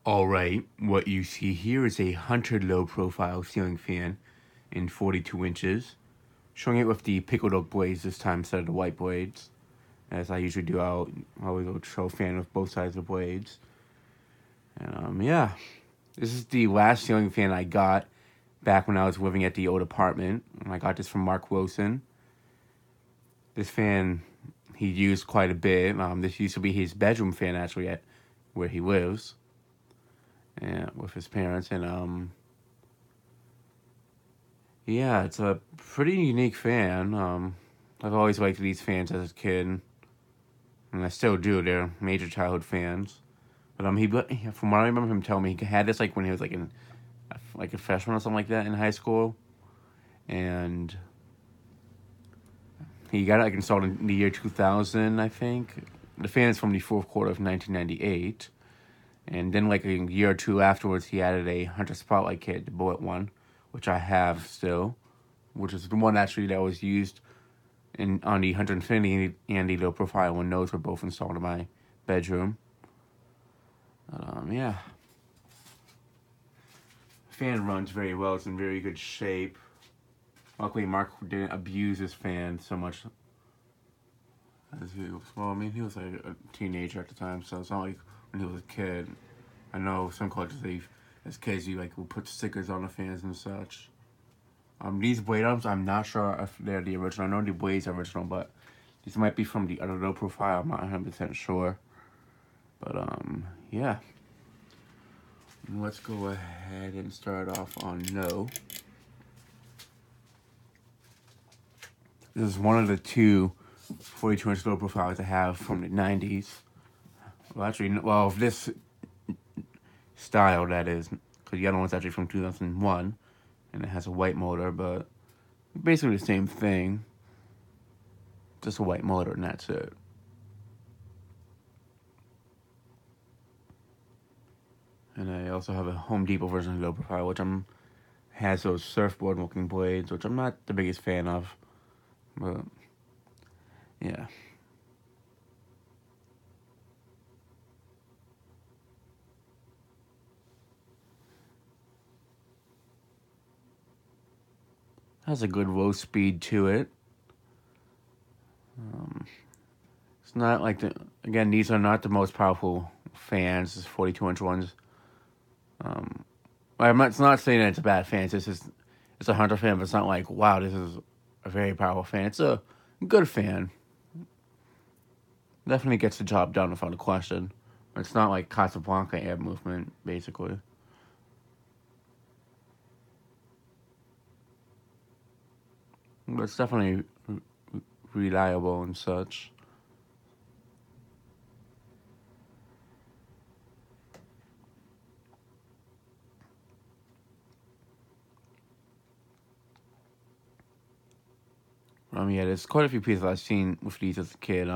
Alright, what you see here is a Hunter low profile ceiling fan in 42 inches. Showing it with the pickled oak blades this time instead of the white blades. As I usually do, I'll always show a fan with both sides of the blades. And yeah, this is the last ceiling fan I got back when I was living at the old apartment. I got this from Mark Wilson. This fan he used quite a bit. This used to be his bedroom fan actually at where he lives. And with his parents, and yeah, it's a pretty unique fan. I've always liked these fans as a kid, and I still do. They're major childhood fans. But from what I remember him telling me, he had this like when he was like a freshman or something like that in high school, and he got it like installed in the year 2000, I think. The fan is from the fourth quarter of 1998. And then, like a year or two afterwards, he added a Hunter Spotlight kit, the bullet one, which I have still, which is the one actually that was used on the Hunter Infiniti and the low profile when those were both installed in my bedroom. Yeah. Fan runs very well. It's in very good shape. Luckily, Mark didn't abuse his fan so much. He was like a teenager at the time, so it's not like when he was a kid. I know some collectors, as kids, you will put stickers on the fans and such. These blade arms, I'm not sure if they're the original. I know the blades are original, but these might be from the other low profile. I'm not 100% sure. But, yeah. Let's go ahead and start off on no. This is one of the two 42-inch low profiles I have from the 90s. Well, this style, that is. Because the other one's actually from 2001. And it has a white motor, but basically the same thing. Just a white motor, and that's it. And I also have a Home Depot version of the low profile, which has those surfboard-looking blades, which I'm not the biggest fan of. But, yeah. Has a good low speed to it. It's not like again, these are not the most powerful fans, these 42-inch ones. It's not saying that it's a bad fan. It's a Hunter fan, but it's not like, wow, this is a very powerful fan. It's a good fan. Definitely gets the job done without a question. It's not like Casablanca air movement, basically. But it's definitely reliable and such. Yeah, there's quite a few pieces I've seen with these as a kid.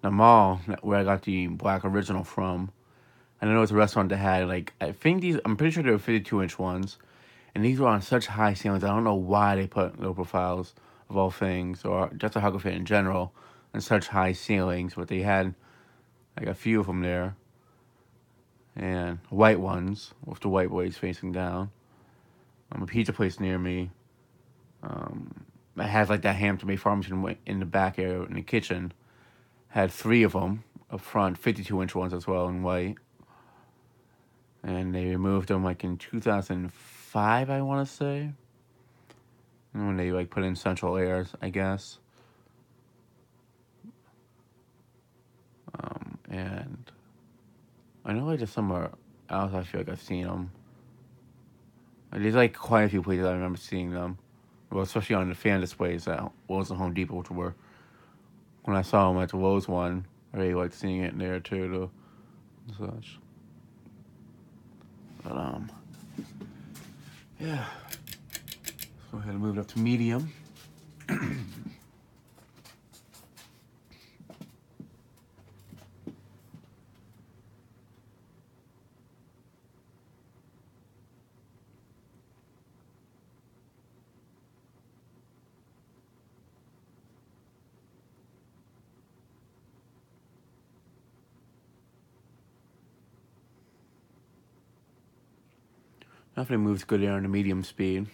The mall where I got the black original from, and I know it's a restaurant that had I'm pretty sure they were 52-inch ones, and these were on such high ceilings. I don't know why they put low profiles of all things, or just a hugger fan in general, on such high ceilings, but they had like a few of them there, and white ones with the white blades facing down. A pizza place near me, that has like that ham-to-made farm in the back area in the kitchen, had 3 of them up front, 52-inch ones as well in white. And they removed them like in 2005, I want to say. When they like put in central airs, I guess. And I know like just somewhere else I feel like I've seen them. There's like quite a few places I remember seeing them. Well, especially on the fan displays at Lowe's and Home Depot, which were, when I saw them at the Lowe's one, I really liked seeing it in there too, and such. But, yeah. Let's go ahead and move it up to medium. Definitely moves good air on the medium speed.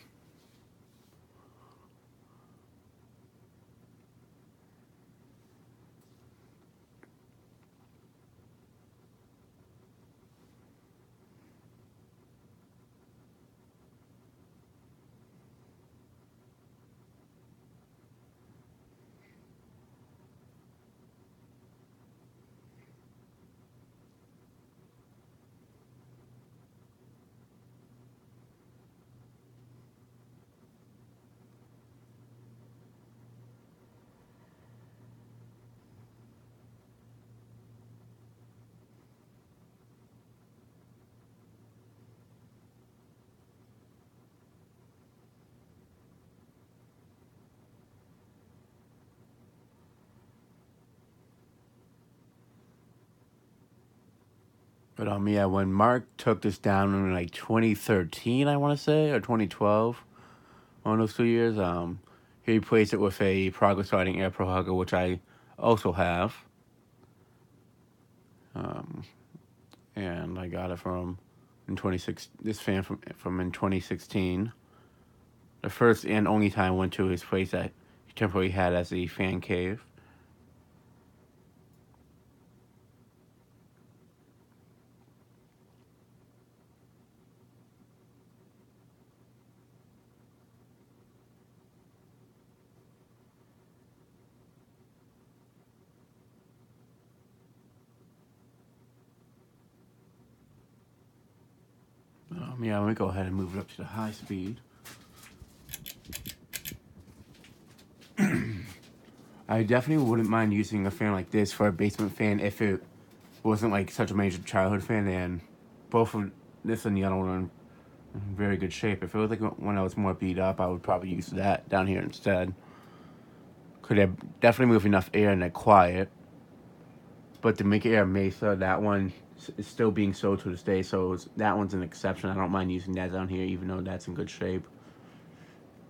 But yeah, when Mark took this down in like 2013, I want to say, or 2012, one of those 2 years, he replaced it with a progress lighting air pro hugger, which I also have. And I got it from in 26. This fan from in 2016. The first and only time I went to his place that he temporarily had as a fan cave. Yeah, let me go ahead and move it up to the high speed. I definitely wouldn't mind using a fan like this for a basement fan if it wasn't like such a major childhood fan, and both of this and the other one are in very good shape. If it was like when I was more beat up, I would probably use that down here instead. Could have definitely move enough air in it quiet. But the Make Air Mesa, that one is still being sold to this day, so that one's an exception. I don't mind using that down here, even though that's in good shape.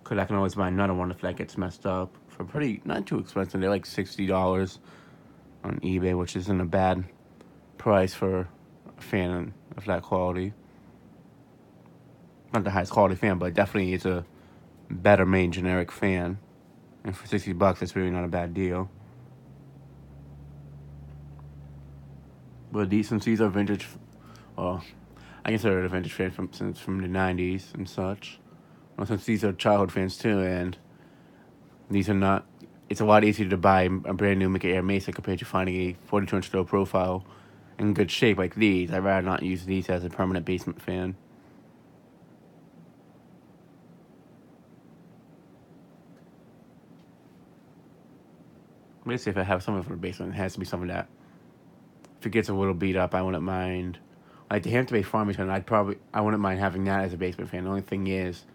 Because I can always buy another one if that gets messed up for pretty, not too expensive. They're like $60 on eBay, which isn't a bad price for a fan of that quality. Not the highest quality fan, but definitely it's a better made generic fan. And for $60, it's really not a bad deal. But since these are vintage, well, I consider it a vintage fan from the 90s and such. Well, since these are childhood fans too, and these are not, it's a lot easier to buy a brand new Mickey Air Mesa compared to finding a 42-inch low profile in good shape like these. I'd rather not use these as a permanent basement fan. Basically, if I have something for the basement, it has to be something that, if it gets a little beat up, I wouldn't mind. Like the Hampton Bay Farmington, I wouldn't mind having that as a basement fan. The only thing is,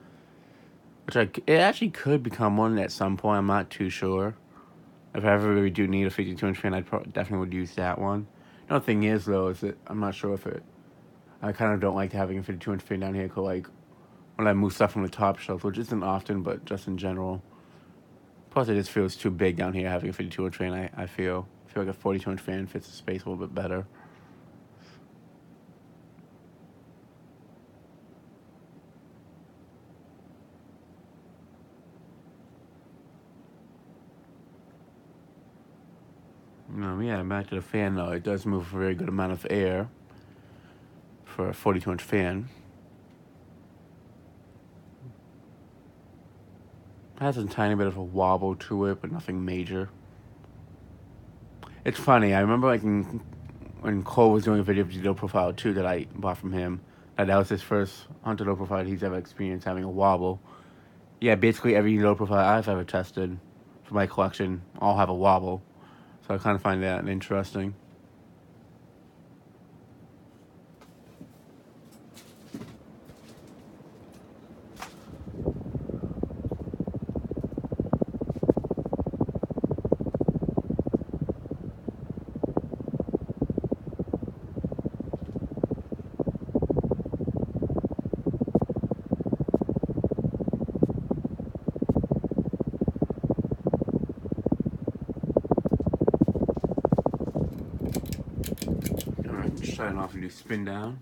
it actually could become one at some point. I'm not too sure. If I ever really do need a 52-inch fan, definitely would use that one. The only thing is, though, is that I'm not sure if it. I kind of don't like having a 52-inch fan down here, cause like when I move stuff from the top shelf, which isn't often, but just in general. Plus, it just feels too big down here having a 52-inch fan. I feel like a 42-inch fan fits the space a little bit better. Yeah, back to the fan though. It does move a very good amount of air for a 42-inch fan. It has a tiny bit of a wobble to it, but nothing major. It's funny. I remember like when Cole was doing a video of the low profile too that I bought from him. That was his first hunter low profile he's ever experienced having a wobble. Yeah, basically every low profile I've ever tested for my collection all have a wobble. So I kind of find that interesting. Alright, just starting off and do spin down.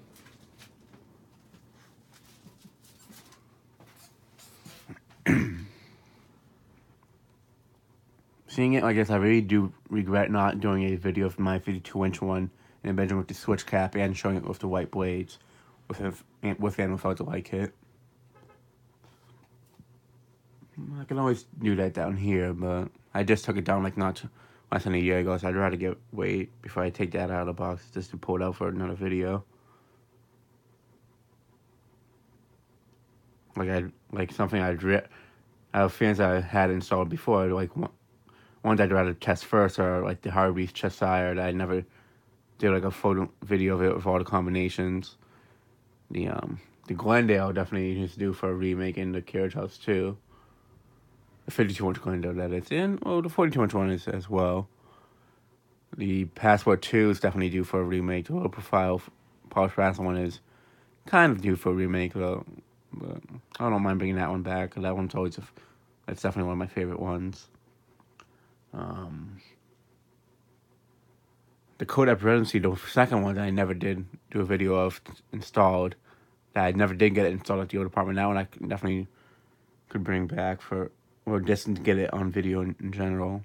seeing it, I guess I really do regret not doing a video of my 52-inch one in the bedroom with the switch cap and showing it with the white blades, with and without the light kit. I can always do that down here, but I just took it down like not less than a year ago, so I'd rather wait before I take that out of the box just to pull it out for another video. Like something I have fans I had installed before, like ones I'd rather test first, or like the Harvey's Cheshire that I never did like a photo video of it with all the combinations. The Glendale definitely needs to do for a remake in the carriage house too. The 52-inch Glendale that it's in, well, the 42-inch one is as well. The Passport 2 is definitely due for a remake. The low profile Polished Brass one is kind of due for a remake though. But I don't mind bringing that one back. That one's always that's definitely one of my favorite ones. The Kodak Residency, the second one that I never did do a video of installed, that I never did get it installed at the old apartment. That one I definitely could bring back or just get it on video in general.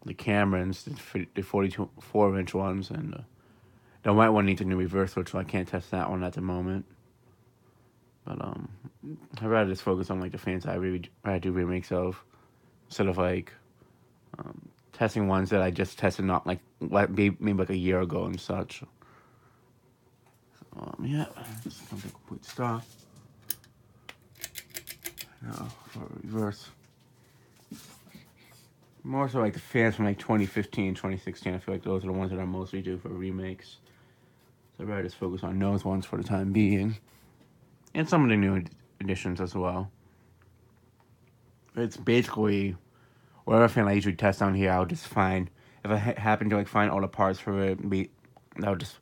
The Camerons, the 44-inch ones, and the white one needs a new reverse switch, so I can't test that one at the moment. But I'd rather just focus on like the fans I do remakes of, instead of like testing ones that I just tested not like maybe like a year ago and such. Yeah, this is a complete stop. Now for reverse. More so like the fans from like 2015, 2016. I feel like those are the ones that I mostly do for remakes. So I'd rather just focus on those ones for the time being. And some of the new editions as well. It's basically whatever fan I usually test down here, I'll just find. If I happen to like find all the parts for it, that'll just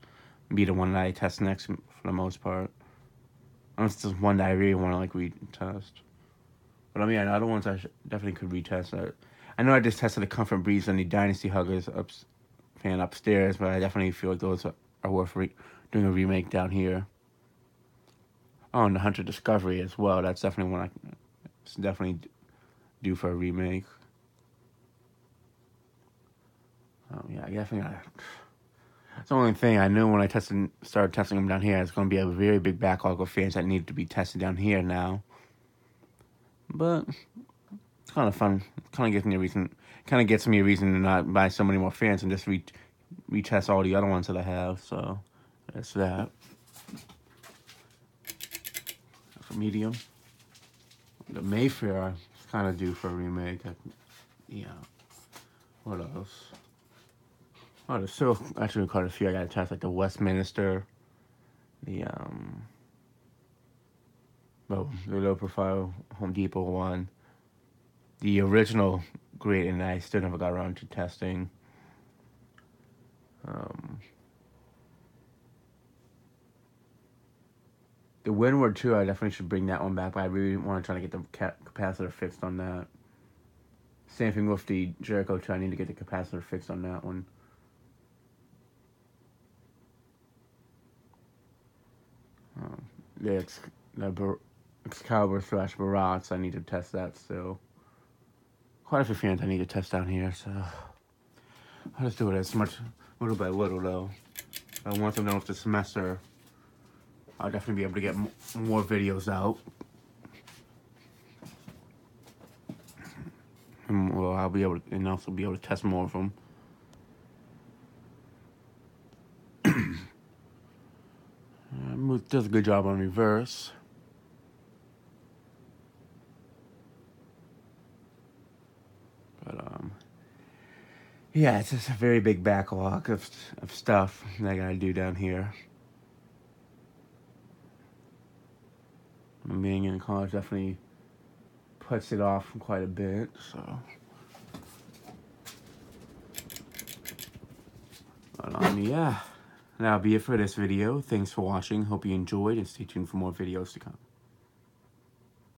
be the one that I test next for the most part. Unless there's one that I really want to like retest. But I mean, the other ones I definitely could retest. I know I just tested the Comfort Breeze and the Dynasty Huggers fan upstairs, but I definitely feel like those are worth doing a remake down here. Oh, and the Hunter Discovery as well. That's definitely one it's definitely due for a remake. Yeah, I definitely got. That's the only thing I knew when I started testing them down here. It's going to be a very big backlog of fans that need to be tested down here now. But it's kind of fun. It kind of gives me a reason. Kind of gets me a reason to not buy so many more fans and just retest all the other ones that I have. So that's that. For medium, the Mayfair is kind of due for a remake. Yeah. What else? Oh, there's still actually quite a few I gotta test, like the Westminster, the low profile Home Depot one, the original Great, and I still never got around to testing. The Windward 2, I definitely should bring that one back, but I really want to try to get the capacitor fixed on that. Same thing with the Jericho 2, I need to get the capacitor fixed on that one. The Excalibur / Barats, I need to test that still. Quite a few fans I need to test down here, so I'll just do it as much, little by little though. Once I'm done with the semester, I'll definitely be able to get more videos out. And well, I'll be able to, and also be able to test more of them. Does a good job on reverse. But yeah, it's just a very big backlog of stuff that I gotta do down here. Being in college definitely puts it off quite a bit, so. But yeah, that'll be it for this video. Thanks for watching. Hope you enjoyed, and stay tuned for more videos to come.